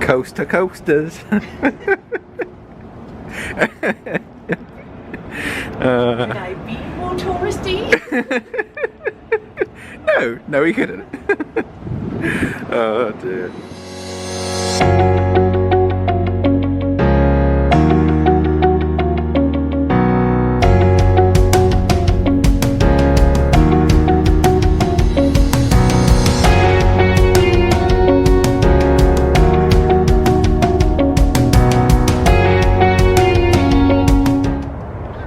Coasters. Could I be more touristy? No, he couldn't. Oh dear.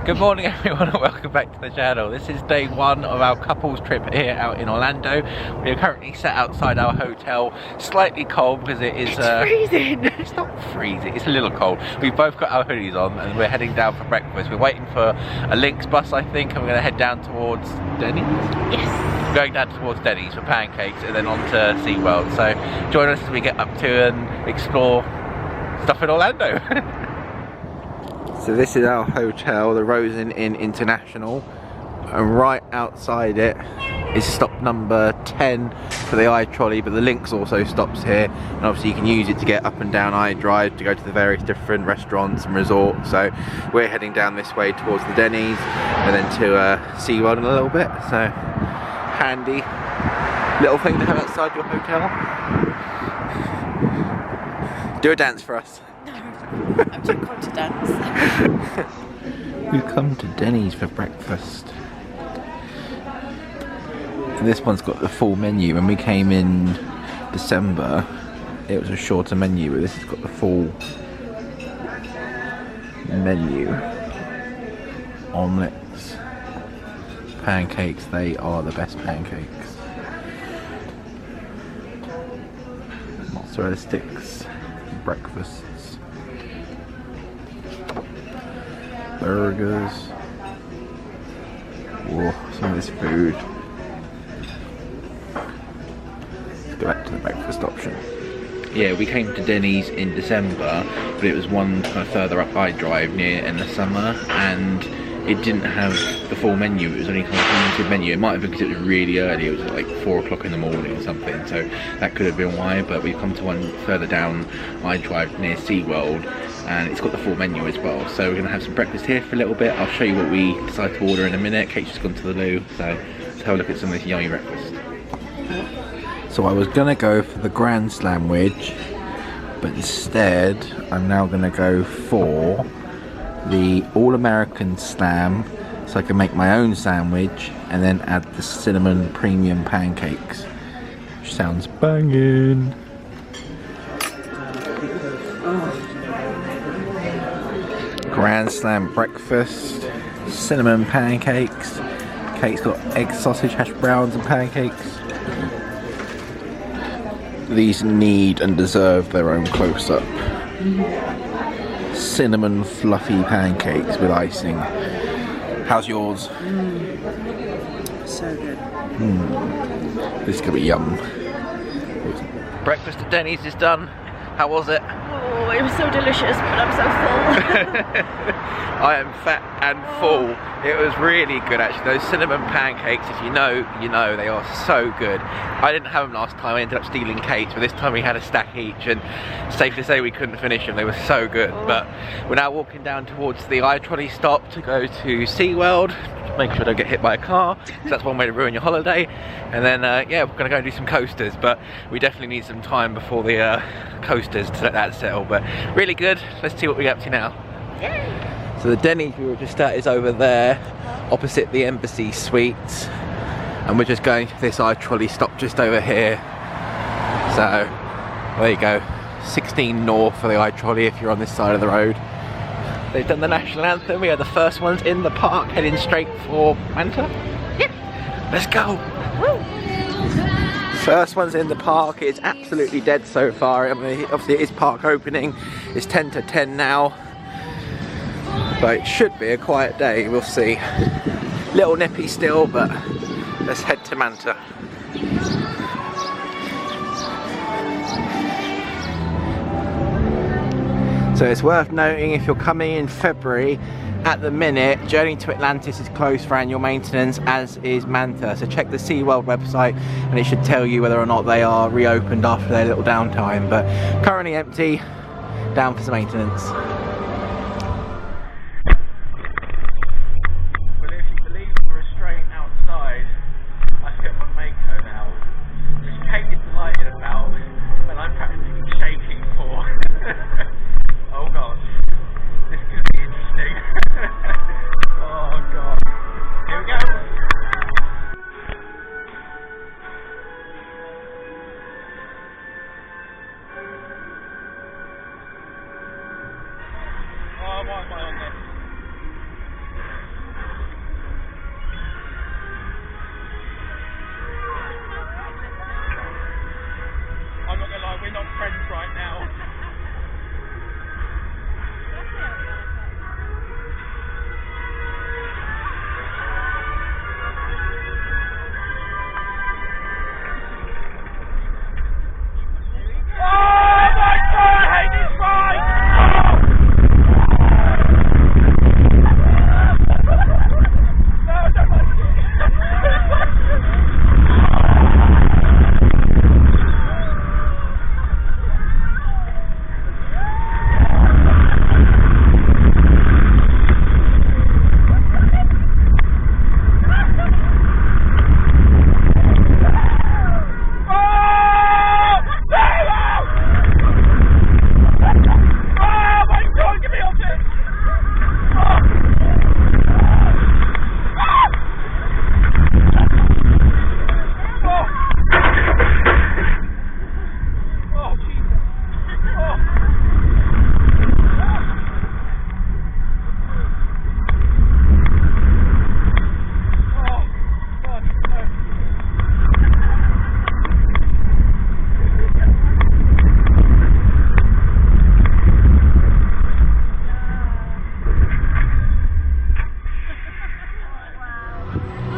Good morning everyone and welcome back to the channel. This is day one of our couples trip here out in Orlando. We are currently sat outside our hotel, slightly cold because it is freezing. It's not freezing, it's a little cold. We've both got our hoodies on and we're heading down for breakfast. We're waiting for a Lynx bus I think, and we're going to head down towards Denny's? Yes. Going down towards Denny's for pancakes and then on to SeaWorld. So join us as we get up to and explore stuff in Orlando. So this is our hotel, the Rosen Inn International, and right outside it is stop number 10 for the iTrolley, but the Lynx also stops here, and obviously you can use it to get up and down iDrive to go to the various different restaurants and resorts. So we're heading down this way towards the Denny's and then to SeaWorld in a little bit. So handy little thing to have outside your hotel. Do a dance for us. I'm too cold to dance. We come to Denny's for breakfast. And this one's got the full menu. When we came in December, it was a shorter menu, but this has got the full menu. Omelets, pancakes, they are the best pancakes. Mozzarella sticks, breakfasts. Burgers. Whoa, some of this food. Let's go back to the breakfast option. Yeah, we came to Denny's in December, but it was one kind of further up iDrive near in the summer, and it didn't have the full menu. It was only kind of a limited menu. It might have been because it was really early. It was like 4 o'clock in the morning or something, so that could have been why. But we've come to one further down iDrive near SeaWorld, and it's got the full menu as well. So we're going to have some breakfast here for a little bit. I'll show you what we decide to order in a minute. Kate's just gone to the loo, so let's have a look at some of this yummy breakfast. So I was going to go for the Grand Slam wedge, but instead I'm now going to go for the All-American Slam, so I can make my own sandwich and then add the cinnamon premium pancakes, which sounds banging. Grand Slam breakfast, cinnamon pancakes. Kate's got egg sausage, hash browns and pancakes. These need and deserve their own close-up. Cinnamon fluffy pancakes with icing. How's yours? So good. This is gonna be yum. Breakfast at Denny's is done. How was it? Oh, it was so delicious, but I'm so full. I am fat and full. It was really good actually. Those cinnamon pancakes, if you know, you know, they are so good. I didn't have them last time. I ended up stealing Kate's, but this time we had a stack each, and safe to say we couldn't finish them. They were so good. But we're now walking down towards the iTrolley stop to go to SeaWorld. Make sure I don't get hit by a car, because that's one way to ruin your holiday. And then yeah, we're gonna go and do some coasters, but we definitely need some time before the coasters to let that settle. But really good. Let's see what we get up to now. So the Denny we were just at is over there, opposite the Embassy Suites, and we're just going to this iTrolley stop just over here. So there you go, 16 north for the iTrolley if you're on this side of the road. They've done the national anthem. We are the first ones in the park, heading straight for Manta. Yeah, let's go. Woo. First ones in the park. It's absolutely dead so far. I mean, obviously it is park opening. It's 10 to 10 now, but it should be a quiet day. We'll see. Little nippy still, but let's head to Manta. So it's worth noting, if you're coming in February, at the minute, Journey to Atlantis is closed for annual maintenance, as is Manta. So check the SeaWorld website and it should tell you whether or not they are reopened after their little downtime. But currently empty, down for some maintenance. Well, if you believe the restraint outside, I sit on Mako now, which Kate is delighted about, and I'm practically shaking for. Oh god, this could be interesting. Oh god, here we go. Oh, why am I on this? I'm not gonna lie, we're not friends right now.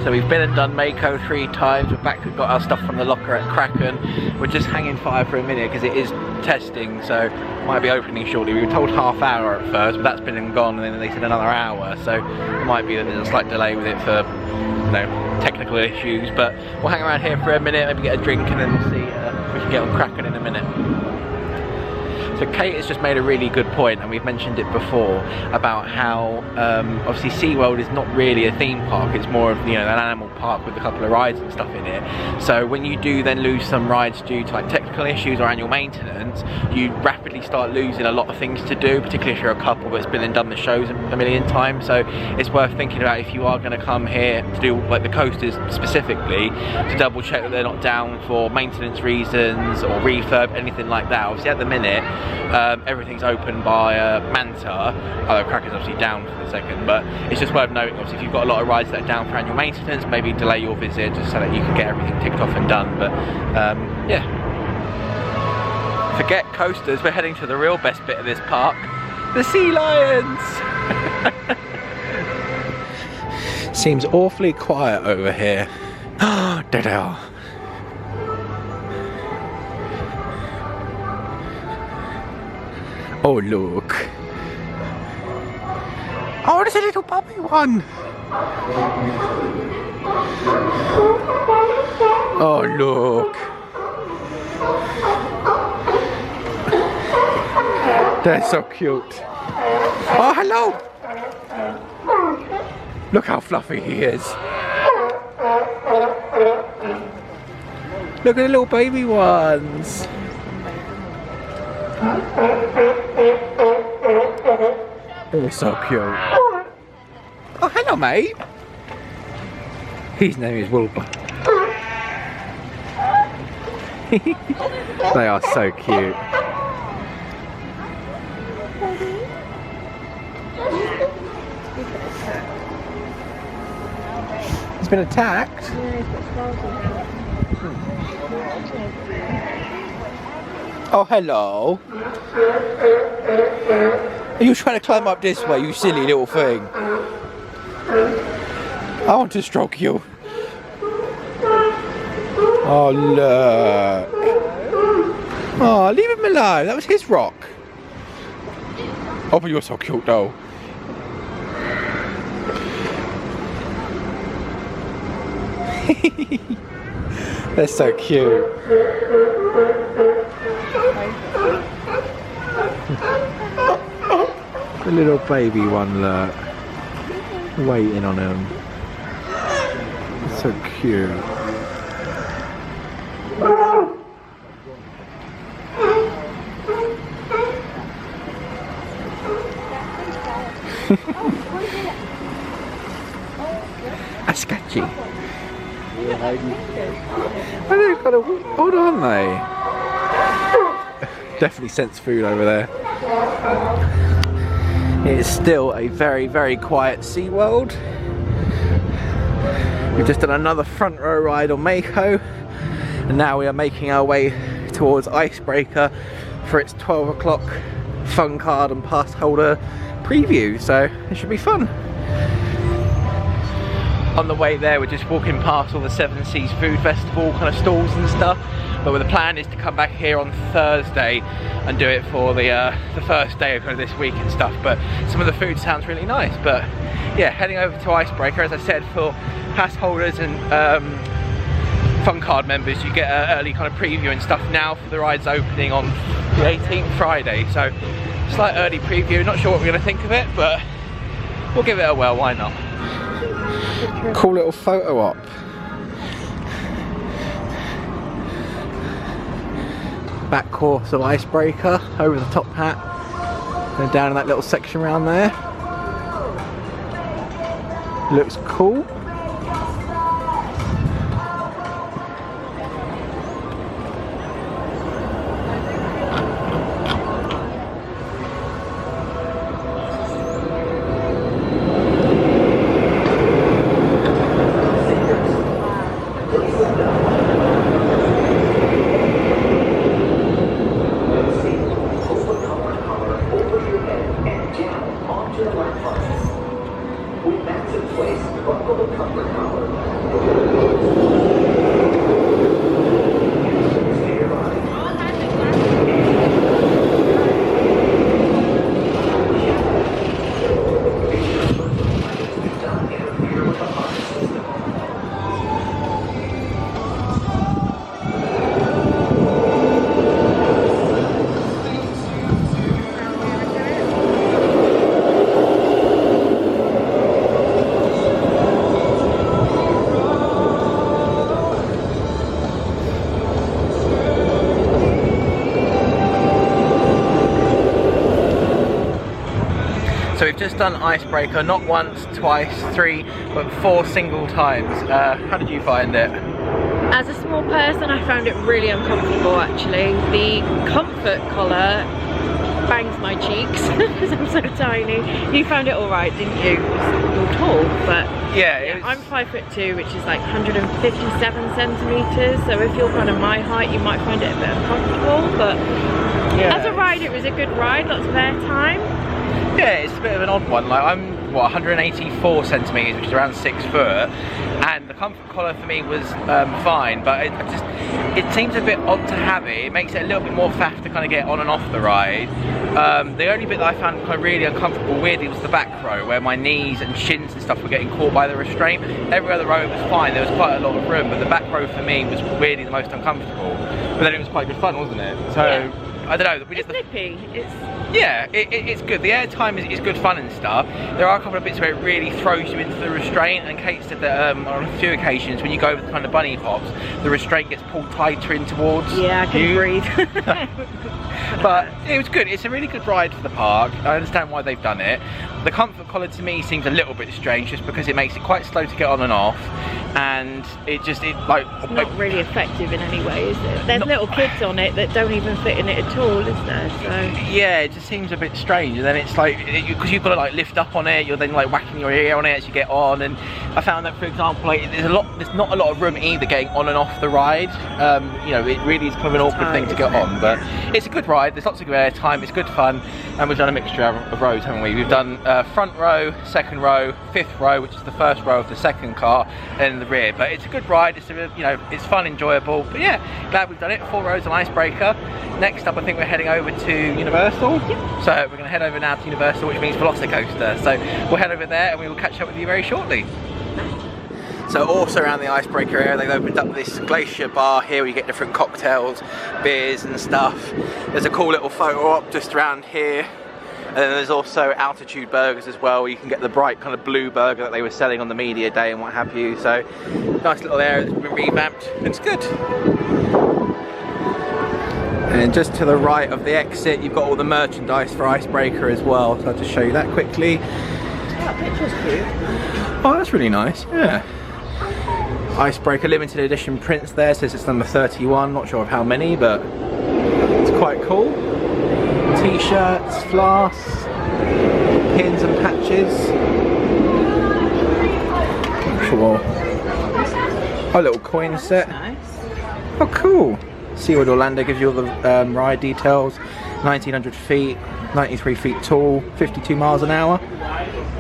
So we've been and done Mako 3 times. We're back, we've got our stuff from the locker at Kraken. We're just hanging fire for a minute because it is testing, so it might be opening shortly. We were told half hour at first, but that's been and gone, and then they said another hour, so it might be that there's a slight delay with it for, you know, technical issues. But we'll hang around here for a minute, maybe get a drink, and then we'll see if we can get on Kraken in a minute. So Kate has just made a really good point, and we've mentioned it before, about how obviously SeaWorld is not really a theme park, it's more of, you know, an animal park with a couple of rides and stuff in it. So when you do then lose some rides due to like technical issues or annual maintenance, you rapidly start losing a lot of things to do, particularly if you're a couple that's been and done the shows a million times. So it's worth thinking about, if you are going to come here to do like the coasters specifically, to double check that they're not down for maintenance reasons or refurb, anything like that. Obviously at the minute, everything's open by Manta, although Kraken's obviously down for the second, but it's just worth noting, obviously, if you've got a lot of rides that are down for annual maintenance, maybe delay your visit just so that you can get everything ticked off and done. But yeah, forget coasters, we're heading to the real best bit of this park, the sea lions. Seems awfully quiet over here. Da-da. Oh look. Oh, there's a little puppy one. Oh look. They're so cute. Oh hello. Look how fluffy he is. Look at the little baby ones. They're so cute. Oh, hello, mate. His name is Wilbur. They are so cute. He's been attacked. Oh, hello. Are you trying to climb up this way, you silly little thing? I want to stroke you. Oh, look. Oh, leave him alone. That was his rock. Oh, but you're so cute, though. They're so cute. The little baby one, look. Waiting on him. So cute. That's sketchy. They've got a hold on, they definitely sense food over there. It is still a very, very quiet SeaWorld. We've just done another front row ride on Mako, and now we are making our way towards Icebreaker for its 12 o'clock fun card and pass holder preview, so it should be fun. On the way there, we're just walking past all the Seven Seas Food Festival kind of stalls and stuff, but the plan is to come back here on Thursday and do it for the first day of kind of this week and stuff. But some of the food sounds really nice. But yeah, heading over to Icebreaker, as I said, for pass holders and fun card members, you get an early kind of preview and stuff now for the rides opening on the 18th Friday. So slight early preview, not sure what we're going to think of it, but we'll give it a whirl, why not? Cool little photo op. Back course of Icebreaker, over the top hat, and down in that little section around there. Looks cool. So we've just done Icebreaker, not once, twice, three, but 4 single times. How did you find it? As a small person, I found it really uncomfortable actually. The comfort collar bangs my cheeks because I'm so tiny. You found it alright, didn't you? You're tall, but yeah, I'm 5'2", which is like 157 centimetres. So if you're kind of my height, you might find it a bit uncomfortable. But yeah, as a ride, it was a good ride. Lots of airtime. Yeah, it's a bit of an odd one. Like I'm, what, 184 centimetres, which is around 6 foot, and the comfort collar for me was fine, but it seems a bit odd to have it. It makes it a little bit more faff to kind of get on and off the ride. The only bit that I found kind of really uncomfortable weirdly was the back row, where my knees and shins and stuff were getting caught by the restraint. Every other row was fine, there was quite a lot of room, but the back row for me was weirdly the most uncomfortable. But then it was quite good fun, wasn't it? So yeah. I don't know. It's nippy. It's good. The airtime is good fun and stuff. There are a couple of bits where it really throws you into the restraint, and Kate said that on a few occasions when you go over the kind of bunny hops, the restraint gets pulled tighter in towards you. Yeah, I can breathe. But it was good. It's a really good ride for the park. I understand why they've done it. The comfort collar to me seems a little bit strange, just because it makes it quite slow to get on and off, and it's not really effective in any way, is it? There's little kids on it that don't even fit in it at all, is there? So yeah, it just seems a bit strange. And then it's like, because you've got to like lift up on it, you're then like whacking your ear on it as you get on. And I found that, for example, like there's not a lot of room either getting on and off the ride. You know, it really is kind of an awkward thing to get on, but it's a good ride. There's lots of good air time. It's good fun, and we've done a mixture of rows, haven't we? We've done front row, second row, fifth row, which is the first row of the second car, and in the rear. But it's a good ride. It's it's fun, enjoyable. But yeah, glad we've done it. 4 rows on Icebreaker. Next up, I think we're heading over to Universal. Yep. So we're going to head over now to Universal, which means Velocicoaster. So we'll head over there, and we will catch up with you very shortly. So also around the icebreaker area, they've opened up this glacier bar here where you get different cocktails, beers and stuff. There's a cool little photo op just around here. And then there's also altitude burgers as well, where you can get the bright kind of blue burger that they were selling on the media day and what have you. So nice little area that's been revamped. It's good. And then just to the right of the exit, you've got all the merchandise for Icebreaker as well. So I'll just show you that quickly. That picture's cute. Oh, that's really nice, yeah. Icebreaker limited edition prints there, says it's number 31, not sure of how many, but it's quite cool. T-shirts, flasks, pins and patches. Not sure. Oh, a little coin set. Nice. Oh, cool. SeaWorld Orlando gives you all the ride details. 1900 feet, 93 feet tall, 52 miles an hour.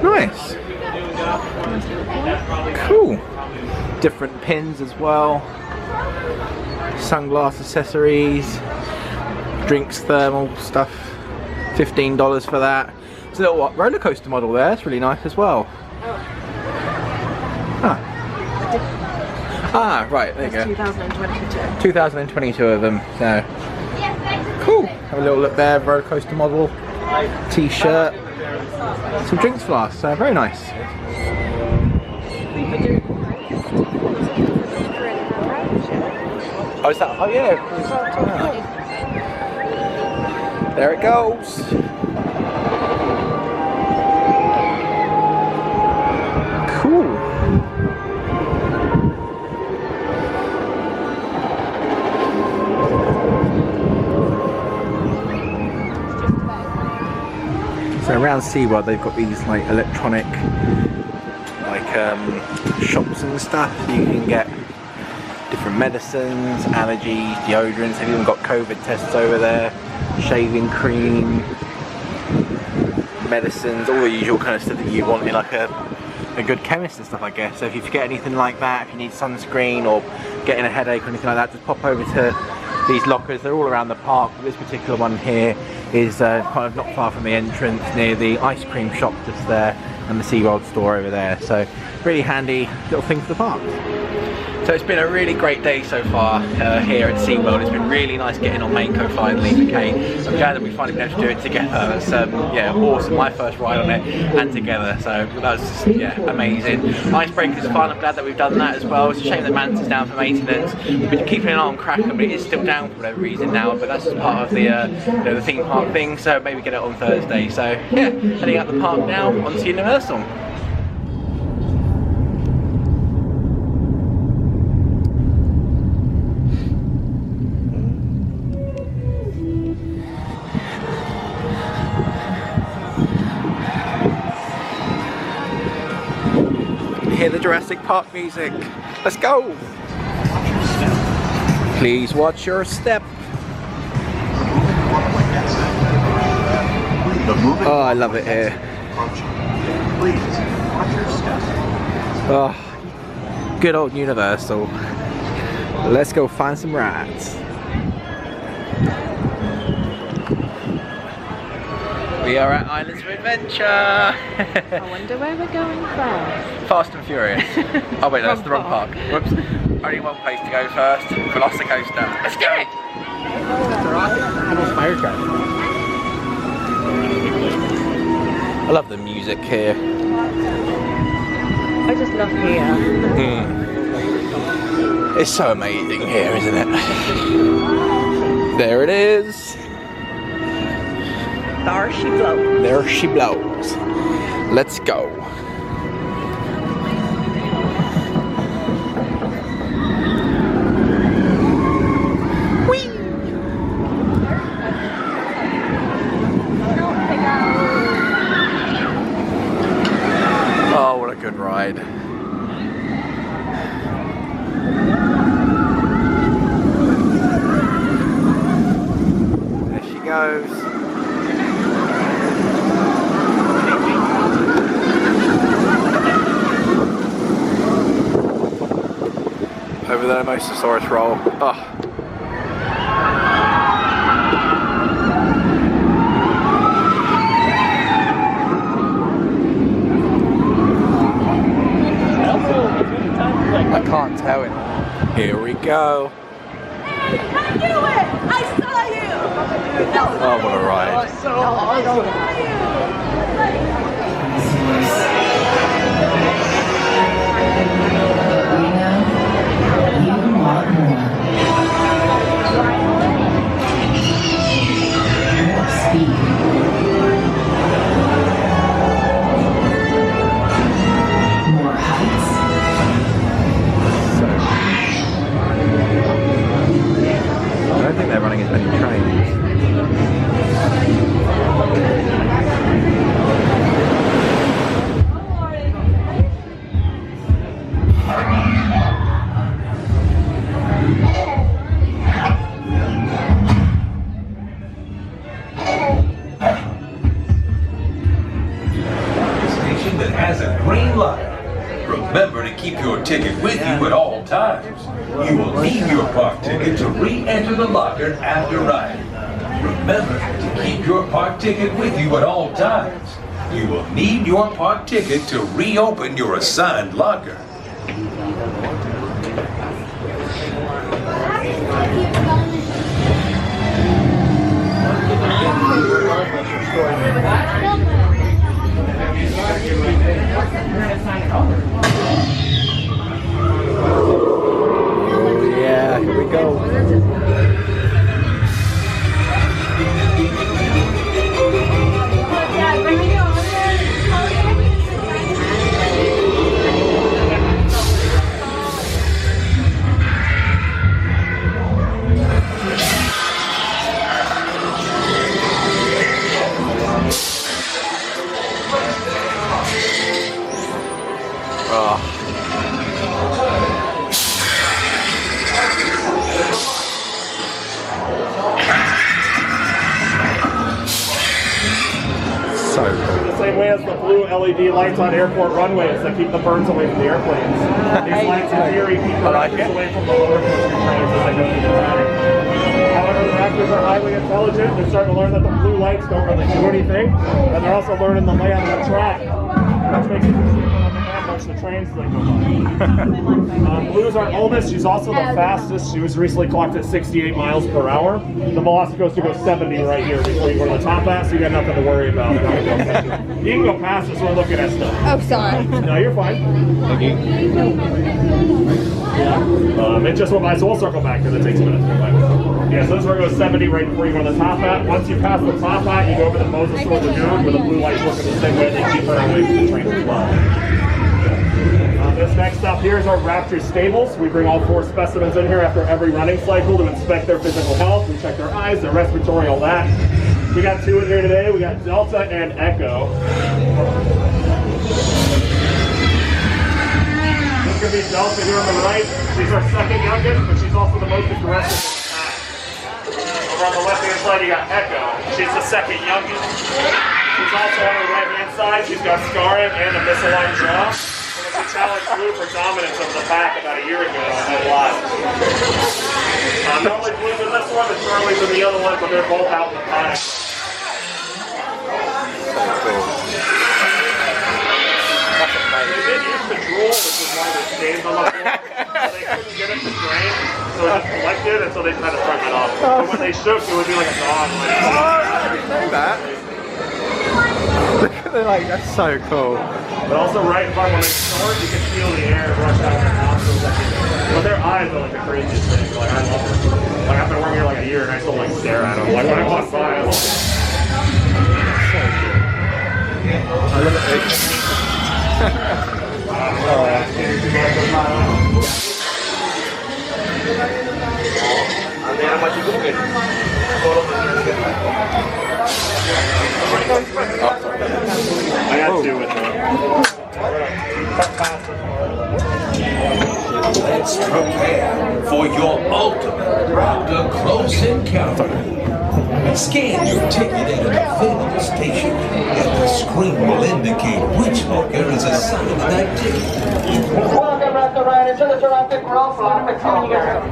Nice. Cool. Different pins as well. Sunglass accessories. Drinks, thermal stuff. $15 for that. There's a little roller coaster model there. It's really nice as well. Ah, right, there you go. 2022. 2022 of them, so cool. Have a little look there, roller coaster model, t-shirt, some drinks flasks, so very nice. Oh, is that? Oh yeah. There it goes. Cool. So around SeaWorld they've got these like electronic shops and stuff. You can get different medicines, allergies, deodorants. They've even got COVID tests over there, shaving cream, medicines, all the usual kind of stuff that you want in like a good chemist and stuff, I guess. So if you forget anything like that, if you need sunscreen or getting a headache or anything like that, just pop over to these lockers. They're all around the park, but this particular one here is kind of not far from the entrance, near the ice cream shop just there and the SeaWorld store over there. So really handy little thing for the park. So it's been a really great day so far here at SeaWorld. It's been really nice getting on Mainco finally for Kate. I'm glad that we finally been able to do it together. It's yeah, awesome. My first ride on it and together. So that was just, yeah, amazing. Icebreaker's fun. I'm glad that we've done that as well. It's a shame that Manta's down for maintenance. We've been keeping an eye on Kraken, but it is still down for whatever reason now. But that's just part of the you know, the theme park thing. So maybe get it on Thursday. So yeah, heading out the park now onto Universal. Hear the Jurassic Park music. Let's go. Please watch your step. Oh, I love it here. Oh, good old Universal. Let's go find some rides. We are at Islands of Adventure. I wonder where we're going first. Fast and Furious. Oh wait, no, that's the wrong park. Whoops. Only one place to go first. Velocicoaster. Let's go. I love the music here. I just love here. It's so amazing here, isn't it? There it is. There she blows. There she blows. Let's go. Whee! Oh, what a good ride. There she goes. Over the Mosasaurus roll. Oh. go. I knew it! I saw you! Oh, what a ride. So awesome. I don't think they're running as many trains. Station that has a green light. Remember to keep your ticket with you at all times. You will need your park ticket to re-enter the locker after riding. Remember to keep your park ticket with you at all times. You will need your park ticket to reopen your assigned locker. Yeah, here we go. So cool. The same way as the blue LED lights on airport runways that keep the birds away from the airplanes. These lights in theory keep the raptors away from the roller coaster trains as they go through the paddock. However, the raptors are highly intelligent. They're starting to learn that the blue lights don't really do anything, and they're also learning the layout of the track, which makes it easier for them to ambush the trains as they go by. Blue's our oldest. She's also the fastest. She was recently clocked at 68 miles per hour. The Velocicoaster goes 70 right here before you go to the top hat, so you got nothing to worry about. You can go past us. We're looking at stuff. Oh, sorry. No, you're fine. Thank you. It just went by, so we'll circle back because it takes a minute to go by. Yeah, so this is where it goes 70 right before you go to the top hat. Once you pass the top hat, you go over the Moses Sword Lagoon where the blue lights work in the same way. They keep her away from the trains as well. This next stop here is our Raptor stables. We bring all 4 specimens in here after every running cycle to inspect their physical health. We check their eyes, their respiratory, all that. We got 2 in here today. We got Delta and Echo. This is going to be Delta here on the right. She's our second youngest, but she's also the most aggressive in the pack. Over on the left-hand side, you got Echo. She's the second youngest. She's also on the right-hand side. She's got scarring and a misaligned jaw. She challenged Blue for dominance of the pack about a year ago and lost. Not only Blue's in this one, and Charlie's in the other one, but they're both out in the paddock. They did use the drool, which is why there's stains on the floor. They couldn't get it to drain, so it just collected, and so they kind of turned it off. But when they shook, it would be like a dog. I didn't know that. They're like, that's so cool. But also right in front when they snort, you can feel the air rush out of their nostrils. But their eyes are like the craziest thing. Like I love them. Like I've been working here like a year and I still like stare at them. Like when I walk by, I love them. So cool. I love it. I got 2 with them. Let's prepare for your ultimate Raptor close encounter. Scan your ticket at an available station, and the screen will indicate which locker is assigned to that ticket. Welcome, Raptor Riders, to the Jurassic World Florida.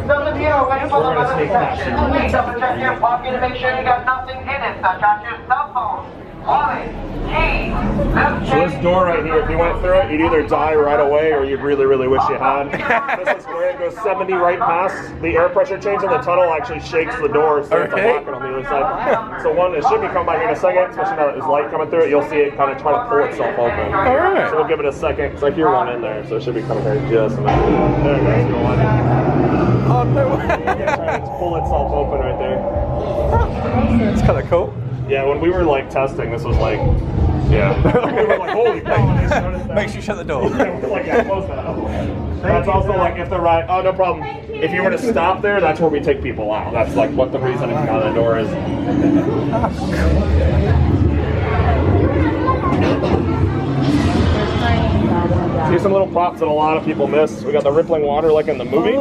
Those of you who are waiting for the weather section, please double check your pocket to make sure you got nothing in it, such as your cell phone, wallet, keys, So this door right here, if you went through it, you'd either die right away or you'd really, really wish you had. This is where it goes 70 right past. The air pressure change in the tunnel actually shakes the door, so it's a lock on the other side. So one, it should be coming by here in a second, especially now that there's light coming through it. You'll see it kind of try to pull itself open. Alright. So we'll give it a second. It's like you're one in there, so it should be coming here in just a minute. There it goes, going. Oh, no way. Yeah, trying to pull itself open right there. It's kind of cool. Yeah, when we were like testing, this was like, yeah. We were like, holy cow. Make sure you shut the door. Yeah, we're like, yeah, close that up. That's also like if the ride, oh, no problem. If you were to stop there, that's where we take people out. That's like what the reason to come out of the door is. Here's some little props that a lot of people miss. We got the rippling water like in the movie.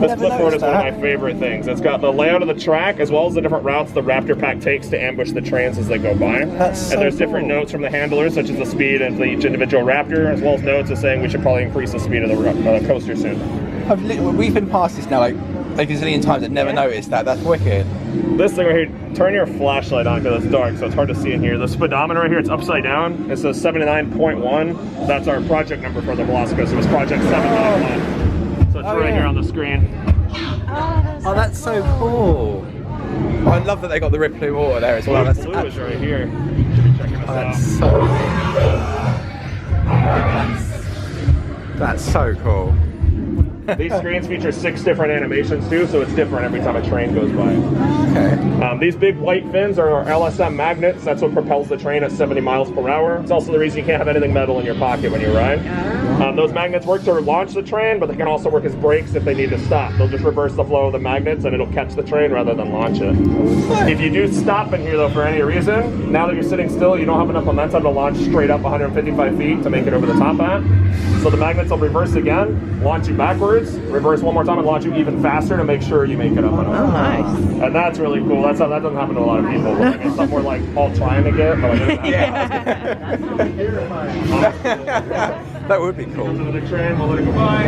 This clipboard is one of my favorite things. It's got the layout of the track as well as the different routes the Raptor Pack takes to ambush the trains as they go by. That's so and there's different notes from the handlers, such as the speed of each individual Raptor, as well as notes of saying we should probably increase the speed of the coaster soon. We've been past this now like a gazillion times and never noticed that. That's wicked. This thing right here, turn your flashlight on because it's dark, so it's hard to see in here. The speedometer right here, it's upside down. It says 79.1. That's our project number for the Velocicoaster. It was project 791. So it's right here on the screen. Oh, that's so cool. Oh, I love that they got the rippling water there as well. Blue is right here. That's so. That's so cool. These screens feature 6 different animations too, so it's different every time a train goes by. Okay. These big white fins are our LSM magnets. That's what propels the train at 70 miles per hour. It's also the reason you can't have anything metal in your pocket when you ride. Those magnets work to launch the train, but they can also work as brakes if they need to stop. They'll just reverse the flow of the magnets and it'll catch the train rather than launch it. If you do stop in here though for any reason, now that you're sitting still, you don't have enough momentum to launch straight up 155 feet to make it over the top at. So the magnets will reverse again, launch you backwards, reverse one more time and launch you even faster to make sure you make it up and over. Oh, nice. And that's really cool. That doesn't happen to a lot of people. But it's something we're like all trying to get, but That would be cool. Another train, we'll let it go by.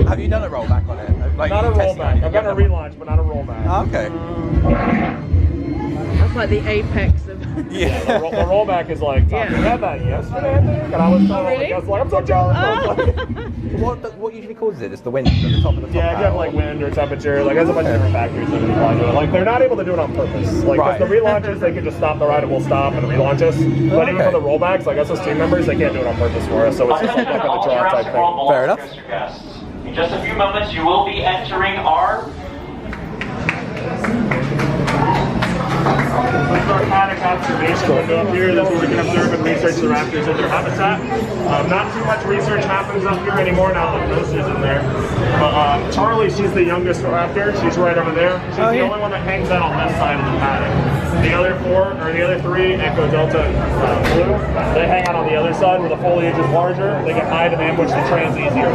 Have you done a rollback on it? Like, Not a rollback. I've done a relaunch, but not a rollback. Oh, okay. That's like the apex of. Yeah, the rollback is like, Tom, we had that yesterday, I think, and I was really? I was like, I'm so jealous. What usually causes it? It's the wind at the top of the top. Yeah, if you have like wind or temperature, like there's a bunch of different factors that apply to it. Like they're not able to do it on purpose. Like Right. the relaunches, they can just stop the ride and we'll stop and relaunch us. But even for the rollbacks, like us as team members, they can't do it on purpose for us. So it's just like a draw type thing. Fair enough. In just a few moments, you will be entering our This is our paddock observation window up here. That's where we can observe and research the raptors in their habitat. Not too much research happens up here anymore now that Lucy's in there. But Charlie, she's the youngest raptor. She's right over there. She's the only one that hangs out on this side of the paddock. The other 3, Echo, Delta, Blue, they hang out on the other side where the foliage is larger. They can hide and ambush the trains easier.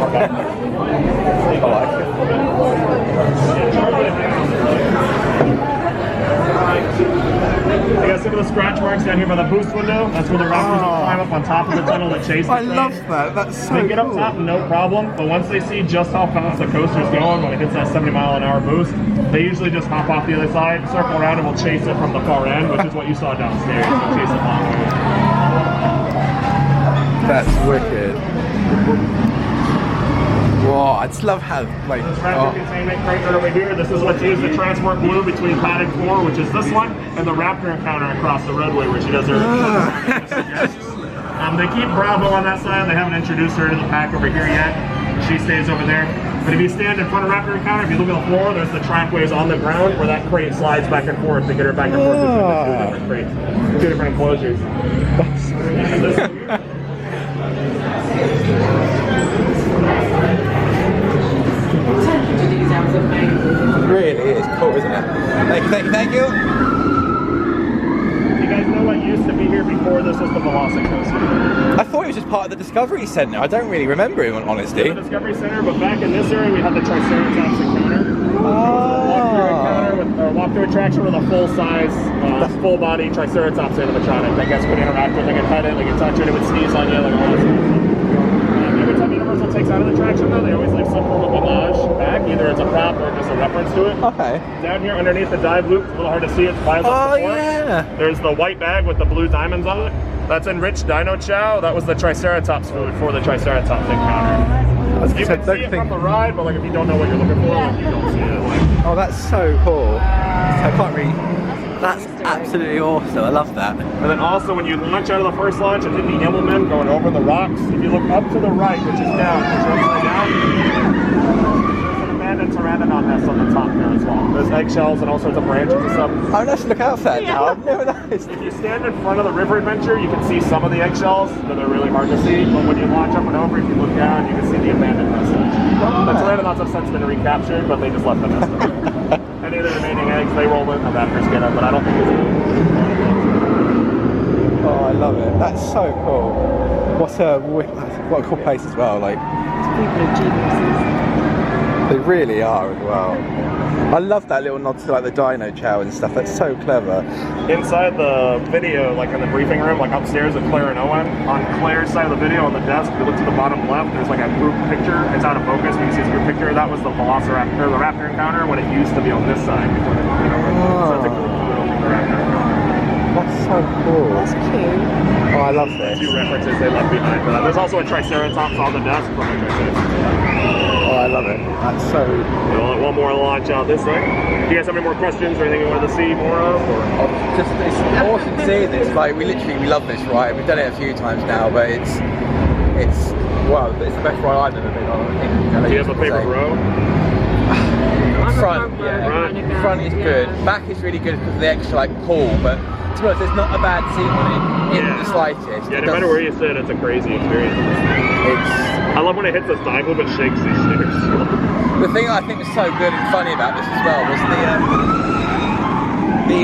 You got some of the scratch marks down here by the boost window. That's where the raptors will climb up on top of the tunnel that chase the train. I love that. That's so They get up top, no problem. But once they see just how fast the coaster's going, when it hits that 70-mile-an-hour boost, they usually just hop off the other side, circle around, and will chase it from the far end, which is what you saw downstairs. They'll chase it along. That's wicked. Whoa, I just love how like. This raptor containment crate right over here. This is what's used to transport Blue between paddock 4, which is this one, and the raptor encounter across the roadway where she does her. They keep Bravo on that side. They haven't introduced her to the pack over here yet. She stays over there. But if you stand in front of raptor encounter, if you look at the floor, there's the trackways on the ground where that crate slides back and forth to get her back and forth between the 2 different crates, 2 different enclosures. Really is cool, isn't it? Thank you. You guys know what used to be here before this was the Velocicoaster? I thought it was just part of the Discovery Centre. I don't really remember it, in honesty. The Discovery Center, but back in this area we had the Triceratops encounter. Walk-through attraction with a full-size, full-body Triceratops animatronic that gets would interact with. They can pet it, they can touch it, it would sneeze on you, like all this stuff. Every time Universal takes out of the attraction, though, they always leave some form of homage back. Either it's a prop or just a reference to it. Okay. Down here underneath the dive loop, it's a little hard to see. It's by the support. Yeah. There's the white bag with the blue diamonds on it. That's enriched dino chow. That was the Triceratops food for the Triceratops encounter. You can see it from the ride, but like if you don't know what you're looking for, like, you don't see it. Like. Oh, that's so cool. I can't really. That's absolutely awesome. I love that. And then also when you launch out of the first launch and hit the Immelman going over the rocks, if you look up to the right, which is down, which is upside down, there's an abandoned pteranodon nest on the top there as well. There's eggshells and all sorts of branches and stuff. Oh, let's look out for that now. I've never noticed. If you stand in front of the river adventure, you can see some of the eggshells, but they're really hard to see. But when you launch up and over, if you look down, you can see the abandoned nest. The pteranodons have since been recaptured, but they just left the nest there. Any of the remaining eggs, they roll in, the raptors get them, but I don't think it's good. Oh, I love it. That's so cool. What a cool place as well. Like, People are geniuses. they really are as well. I love that little nod to like the dino chow and stuff. That's so clever. Inside the video, like in the briefing room, like upstairs with Claire and Owen, on Claire's side of the video on the desk, if you look to the bottom left, there's like a group picture. It's out of focus, but you can see this group picture. That was the Velociraptor, the raptor encounter when it used to be on this side before they moved it over. So it's a group photo of the raptor encounter. That's so cool. That's cute. Oh, I love this. Two references they left behind for that. There's also a Triceratops on the desk from a Triceratops. Oh, I love it. That's so. We'll let one more launch out this way. Do you guys have any more questions or anything you wanted to see more of? Or? Just it's awesome seeing this. Like we love this ride. We've done it a few times now, but it's well, it's the best ride I've ever been on. Do you have a favorite row? Front, yeah. Front is good. Back is really good because of the extra like pull, but to be honest, there's not a bad seat on it in the slightest. Yeah, no matter where you sit, it's a crazy experience. I love when it hits the thigh loop and shakes these stairs. The thing I think was so good and funny about this as well was the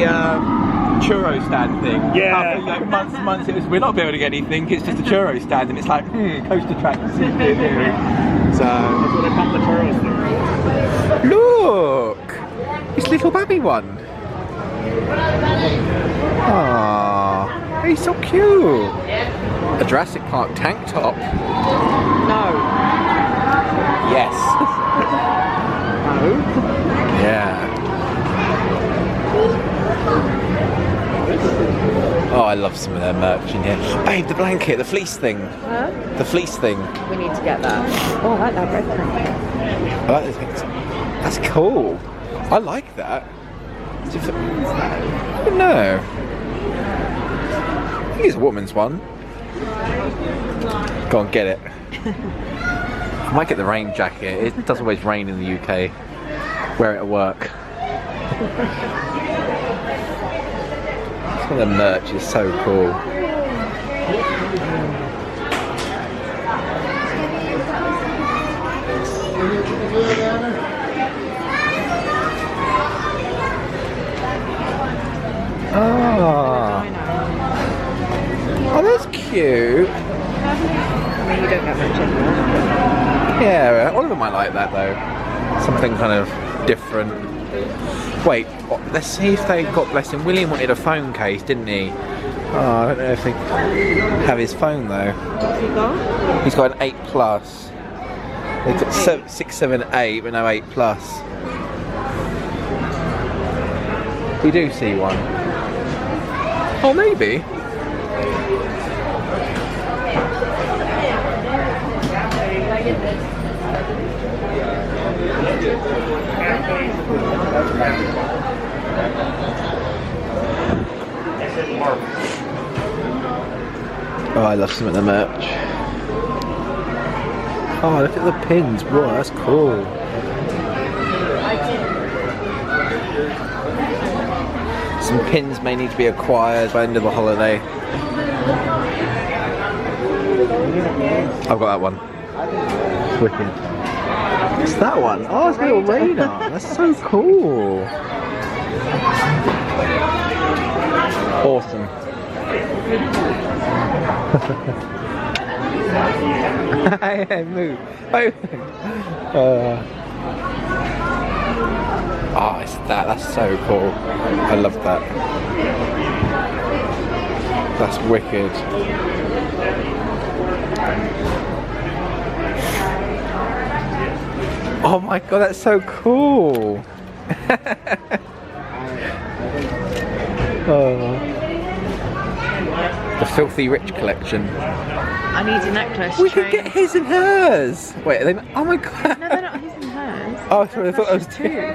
churro stand thing. Yeah. After, like, months and months, it was we're not building anything. It's just a churro stand, and it's like coaster track. So that's what they call the churro stand. Look, it's little baby one. Ah, he's so cute. A Jurassic Park tank top. No. Yes. No. Yeah. Oh, I love some of their merch in here. Babe, the blanket, the fleece thing. Huh? The fleece thing. We need to get that. Oh, I like that red print. I like this. That's cool. I like that. I don't know. I think it's a woman's one. Go on, get it. I might get the rain jacket. It does always rain in the UK. Wear it at work. Some of the merch is so cool. Oh, that's cute. I mean, you don't get much in there. Yeah, Oliver might like that though. Something kind of different. Wait, let's see if they got, bless him, William wanted a phone case, didn't he? Oh, I don't know if they have his phone though. What's he got? He's got an 8 Plus. They've got 6, 7, 8, but no 8 Plus. We do see one. Oh, maybe. Oh, I love some of the merch. Oh, look at the pins. Whoa, that's cool. Some pins may need to be acquired by the end of the holiday. I've got that one. It's wicked. What's that one? Oh, it's a little radar. That's so cool. Awesome. Hey, move. Oh, it's that. That's so cool. I love that. That's wicked. Oh my god, that's so cool. Oh. The Filthy Rich collection. I need a necklace. We could get his and hers. Wait, are they? Oh my god. No, they're not his and hers. Oh, sorry, I thought that was two.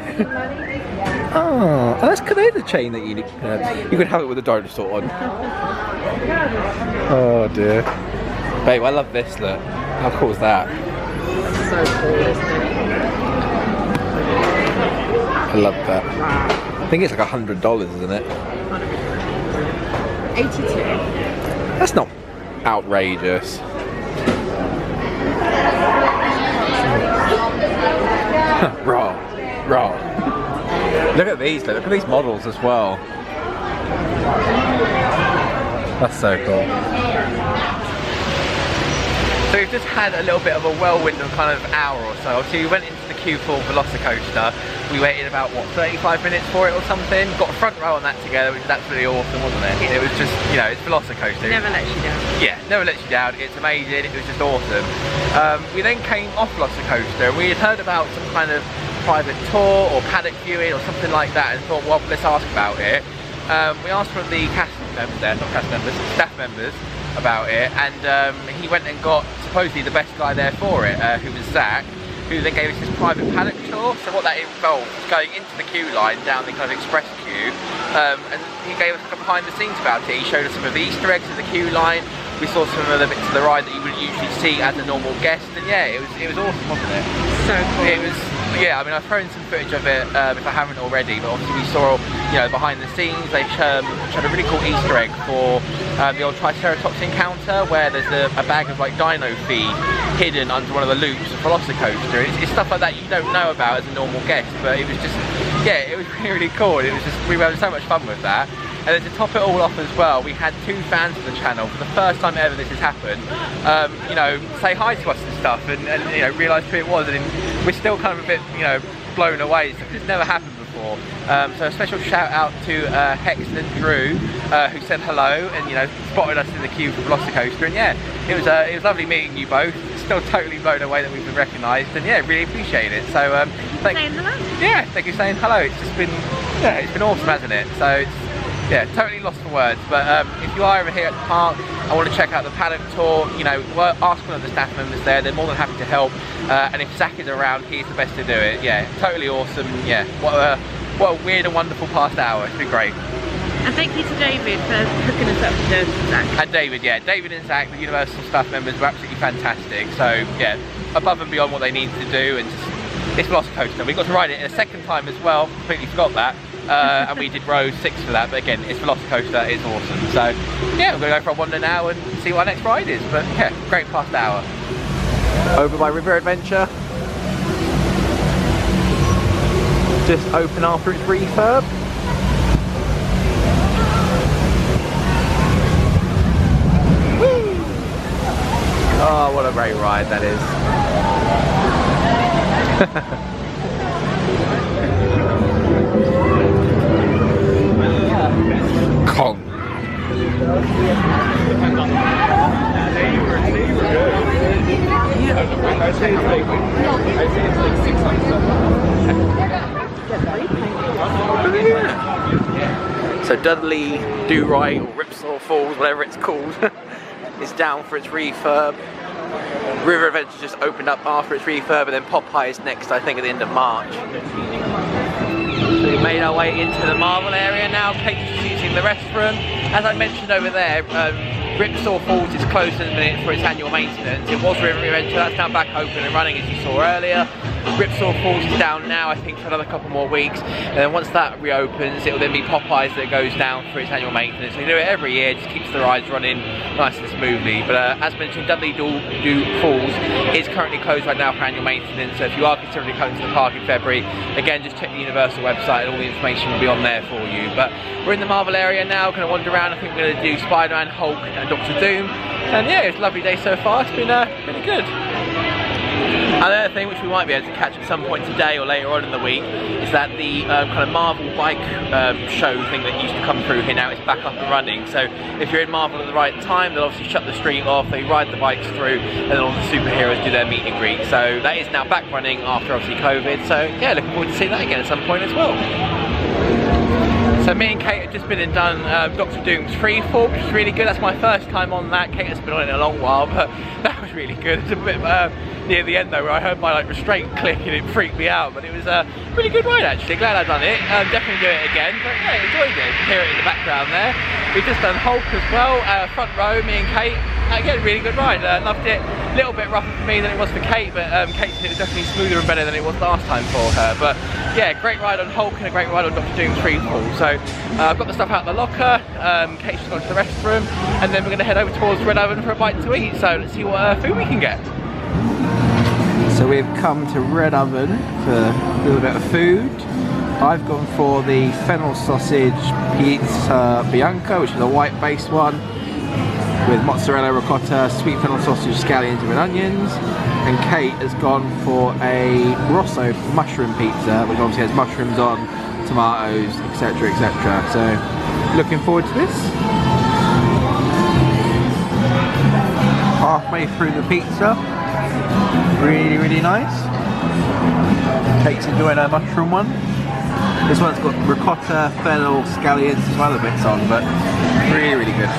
Oh, that's good. There's a chain that you could have it with a dinosaur on. Oh dear. Babe, I love this look. How cool is that? That's so cool, isn't it? I love that. I think it's like $100, isn't it? 82. That's not outrageous. Raw. Look at these, look at these models as well. That's so cool. So we've just had a little bit of a whirlwind of kind of hour or so. Obviously we went into the queue for Velocicoaster. We waited about, what, 35 minutes for it or something? Got a front row on that together, which was absolutely awesome, wasn't it? It was just, you know, it's Velocicoaster. Never lets you down. Yeah, never lets you down. It's amazing. It was just awesome. We then came off Velocicoaster and we had heard about some kind of private tour or paddock viewing or something like that and thought, well, let's ask about it. We asked one of the cast members there, not cast members, staff members about it, and he went and got supposedly the best guy there for it, who was Zach, who then gave us his private paddock tour. So what that involved was going into the queue line, down the kind of express queue, and he gave us a behind the scenes about it. He showed us some of the Easter eggs of the queue line. We saw some of the bits of the ride that you wouldn't usually see as a normal guest, and yeah, it was awesome, wasn't it? So cool. It was, yeah, I mean, I've thrown some footage of it if I haven't already, but obviously we saw, you know, behind the scenes. They've shown a really cool Easter egg for the old Triceratops encounter, where there's a bag of like dino feed hidden under one of the loops of Velocicoaster. It's stuff like that you don't know about as a normal guest, but it was just, yeah, it was really cool. It was just, we were having so much fun with that. And then to top it all off as well, we had 2 fans of the channel for the first time ever this has happened, you know, say hi to us and stuff, and you know, realise who it was, and we're still kind of a bit, you know, blown away, because it's never happened before. So a special shout out to Hexton and Drew, who said hello and, you know, spotted us in the queue for Velocicoaster, and yeah, it was lovely meeting you both. Still totally blown away that we've been recognised, and yeah, really appreciate it. So thank you. Yeah, thank you for saying hello. It's just been, yeah, it's been awesome, hasn't it? So it's, yeah, totally lost for words, but if you are over here at the park and want to check out the paddock tour, you know, ask one of the staff members there. They're more than happy to help, and if Zach is around, he's the best to do it. Yeah, totally awesome. Yeah, what a weird and wonderful past hour. It's been great. And thank you to David for hooking us up with Zach. And David, yeah, David and Zach, the Universal staff members, were absolutely fantastic. So yeah, above and beyond what they needed to do, and just, it's Velocicoaster. We got to ride it a second time as well. Completely forgot that. And we did row 6 for that, but again, it's Velocicoaster, it's awesome. So yeah, we're going to go for a wander now and see what our next ride is, but yeah, great past hour. Over by River Adventure. Just open after its refurb. Whee! Oh, what a great ride that is. Kong. So Dudley Do Right, or Ripsaw Falls, whatever it's called, is down for its refurb. River Adventure just opened up after its refurb, and then Popeye is next, I think, at the end of March. So we made our way into the Marvel area now, Kate's using the restroom. As I mentioned over there, Ripsaw Falls is closed in a minute for its annual maintenance. It was River Adventure, that's now back open and running as you saw earlier. Ripsaw Falls is down now, I think, for another couple more weeks, and then once that reopens, it will then be Popeye's that goes down for its annual maintenance. We do it every year, just keeps the rides running nice and smoothly. But as mentioned, Dudley Do Falls is currently closed right now for annual maintenance, so if you are considering coming to the park in February, again, just check the Universal website and all the information will be on there for you. But we're in the Marvel area now, going to wander around. I think we're going to do Spider-Man, Hulk and Doctor Doom, and yeah, it's a lovely day so far. It's been really good. Another thing which we might be able to catch at some point today or later on in the week is that the kind of Marvel bike show thing that used to come through here now is back up and running. So if you're in Marvel at the right time, they'll obviously shut the street off, they ride the bikes through, and then all the superheroes do their meet and greet. So that is now back running after obviously COVID. So yeah, looking forward to seeing that again at some point as well. So me and Kate have just been and done Dr. Doom's Freefall, which is really good. That's my first time on that. Kate has been on it in a long while, but that was really good. It's a bit near the end though, where I heard my restraint click and it freaked me out, but it was a really good ride actually. Glad I've done it. Definitely do it again, but yeah, enjoyed it. You can hear it in the background there. We've just done Hulk as well, front row, me and Kate. Again, really good ride. Loved it. A little bit rougher for me than it was for Kate, but Kate said it was definitely smoother and better than it was last time for her. But yeah, great ride on Hulk and a great ride on Dr. Doom's Freefall. So I've got the stuff out of the locker. Kate's just gone to the restroom, and then we're going to head over towards Red Oven for a bite to eat. So let's see what food we can get. So we've come to Red Oven for a little bit of food. I've gone for the fennel sausage pizza bianca, which is a white based one, with mozzarella, ricotta, sweet fennel sausage, scallions and red onions. And Kate has gone for a Rosso mushroom pizza, which obviously has mushrooms on, tomatoes, etc, etc. So looking forward to this. Halfway through the pizza. Really, really nice. Kate's enjoying her mushroom one. This one's got ricotta, fennel, scallions, some other bits on, but really, really good.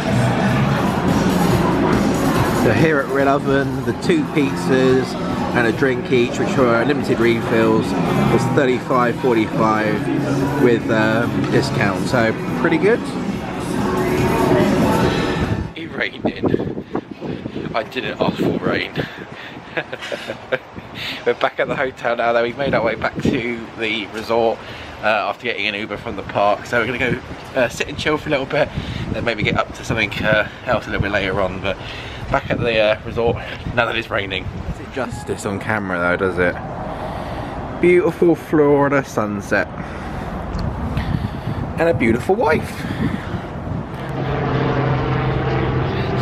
So here at Red Oven, the 2 pizzas and a drink each, which are limited refills, was $35.45 with discount. So pretty good. It rained. I didn't ask for rain. We're back at the hotel now though. We've made our way back to the resort after getting an Uber from the park, so we're going to go sit and chill for a little bit, then maybe get up to something else a little bit later on. But back at the resort now that it's raining. Does it justice on camera though, does it? Beautiful Florida sunset and a beautiful wife.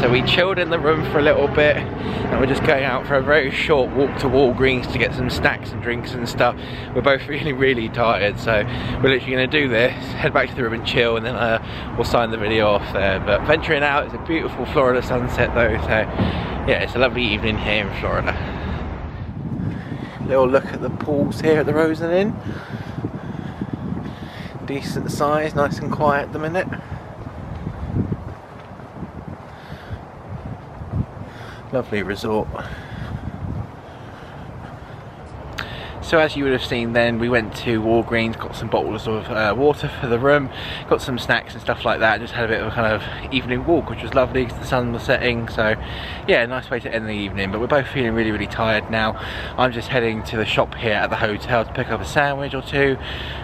So we chilled in the room for a little bit, and we're just going out for a very short walk to Walgreens to get some snacks and drinks and stuff. We're both feeling really tired, so we're literally going to do this, head back to the room and chill, and then we'll sign the video off there. But venturing out, it's a beautiful Florida sunset though, so yeah, it's a lovely evening here in Florida. Little look at the pools here at the Rosen Inn. Decent size, nice and quiet at the minute. Lovely resort. So as you would have seen then, we went to Walgreens, got some bottles of water for the room, got some snacks and stuff like that, just had a bit of a kind of evening walk, which was lovely because the sun was setting. So yeah, nice way to end the evening, but we're both feeling really, really tired now. I'm just heading to the shop here at the hotel to pick up a sandwich or two,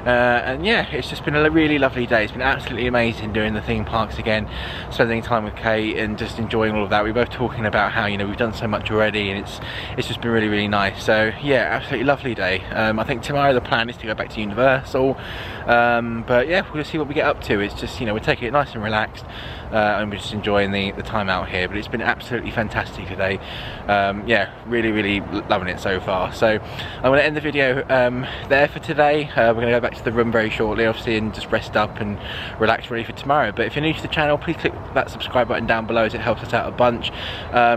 and yeah, it's just been a really lovely day. It's been absolutely amazing doing the theme parks again, spending time with Kate and just enjoying all of that. We're both talking about how, you know, we've done so much already, and it's just been really, really nice. So yeah, absolutely lovely day. I think tomorrow the plan is to go back to Universal, but yeah, we'll see what we get up to. It's just, you know, we're taking it nice and relaxed, and we're just enjoying the time out here. But it's been absolutely fantastic today. Yeah, really, really loving it so far. So I'm going to end the video there for today. We're going to go back to the room very shortly, obviously, and just rest up and relax ready for tomorrow. But if you're new to the channel, please click that subscribe button down below, as it helps us out a bunch.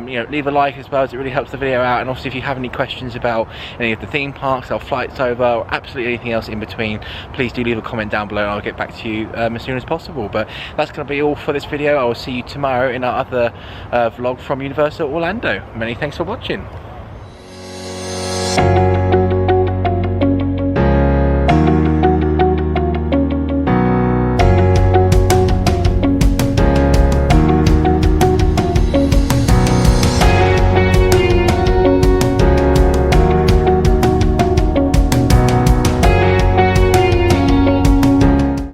You know, leave a like as well, as it really helps the video out. And also, if you have any questions about any of the theme parks, our flights over, or absolutely anything else in between, please do leave a comment down below and I'll get back to you as soon as possible. But that's going to be all for this video. I will see you tomorrow in our other vlog from Universal Orlando. Many thanks for watching.